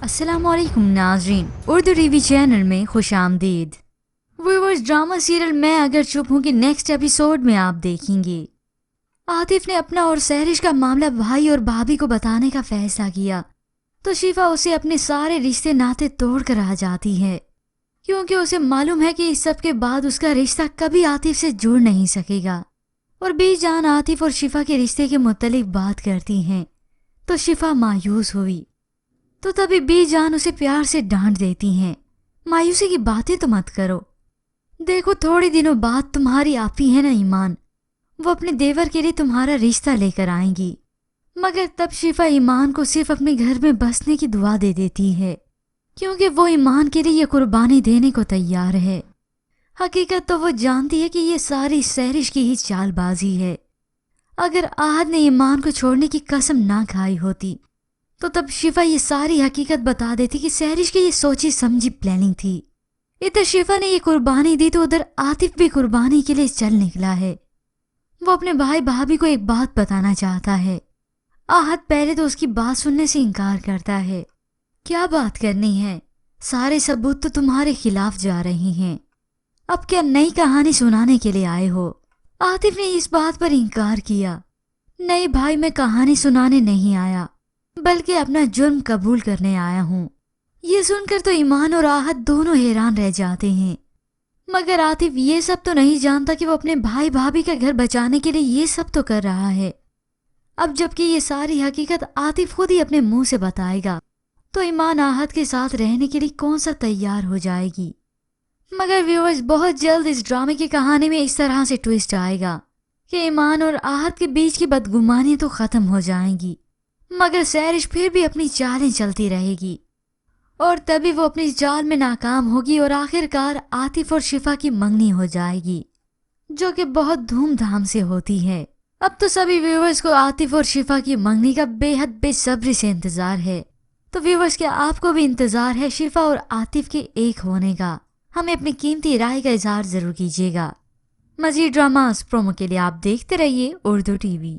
अस्सलाम वालेकुम नाजरीन, उर्दू टीवी चैनल में खुश आमदीद। व्यूअर्स, ड्रामा सीरियल मैं अगर चुप हूँ कि नेक्स्ट एपिसोड में आप देखेंगे आतिफ ने अपना और सहरिश का मामला भाई और भाभी को बताने का फैसला किया तो शिफा उसे अपने सारे रिश्ते नाते तोड़ कर आ जाती है, क्योंकि उसे मालूम है कि इस सब के बाद उसका रिश्ता कभी आतिफ से जुड़ नहीं सकेगा। और बेजान आतिफ और शिफा के रिश्ते के मुतालिक बात करती हैं तो शिफा मायूस हुई तो तभी बेजान उसे प्यार से डांट देती हैं। मायूसी की बातें तो मत करो, देखो थोड़े दिनों बाद तुम्हारी आपी है ना ईमान, वो अपने देवर के लिए तुम्हारा रिश्ता लेकर आएंगी। मगर तब शिफा ईमान को सिर्फ अपने घर में बसने की दुआ दे देती है, क्योंकि वो ईमान के लिए ये कुर्बानी देने को तैयार है। हकीकत तो वो जानती है कि ये सारी सहरिश की ही चालबाजी है। अगर आहद ने ईमान को छोड़ने की कसम ना खाई होती तो तब शिफा ये सारी हकीकत बता देती कि सहरिश की ये सोची समझी प्लानिंग थी। इधर शिफा ने ये कुर्बानी दी तो उधर आतिफ भी कुर्बानी के लिए चल निकला है। वो अपने भाई भाभी को एक बात बताना चाहता है। आहद पहले तो उसकी बात सुनने से इनकार करता है। क्या बात करनी है, सारे सबूत तो तुम्हारे खिलाफ जा रही हैं, अब क्या नई कहानी सुनाने के लिए आए हो? आतिफ ने इस बात पर इनकार किया। नहीं भाई, मैं कहानी सुनाने नहीं आया, बल्कि अपना जुर्म कबूल करने आया हूँ। ये सुनकर तो ईमान और आहद दोनों हैरान रह जाते हैं, मगर आतिफ ये सब तो नहीं जानता कि वो अपने भाई भाभी का घर बचाने के लिए ये सब तो कर रहा है। अब जबकि ये सारी हकीकत आतिफ खुद ही अपने मुंह से बताएगा तो ईमान आहद के साथ रहने के लिए कौन सा तैयार हो जाएगी। मगर व्यूअर्स, बहुत जल्द इस ड्रामे की कहानी में इस तरह से ट्विस्ट आएगा कि ईमान और आहद के बीच की बदगुमानी तो खत्म हो जाएंगी, मगर सहरिश फिर भी अपनी चालें चलती रहेगी और तभी वो अपनी चाल में नाकाम होगी और आखिरकार आतिफ और शिफा की मंगनी हो जाएगी, जो कि बहुत धूमधाम से होती है। अब तो सभी व्यूअर्स को आतिफ और शिफा की मंगनी का बेहद बेसब्री से इंतजार है। तो व्यूअर्स, क्या आपको भी इंतजार है शिफा और आतिफ के एक होने का? हमें अपनी कीमती राय का इजहार जरूर कीजिएगा। मजीद ड्रामास प्रोमो के लिए आप देखते रहिए उर्दू टीवी।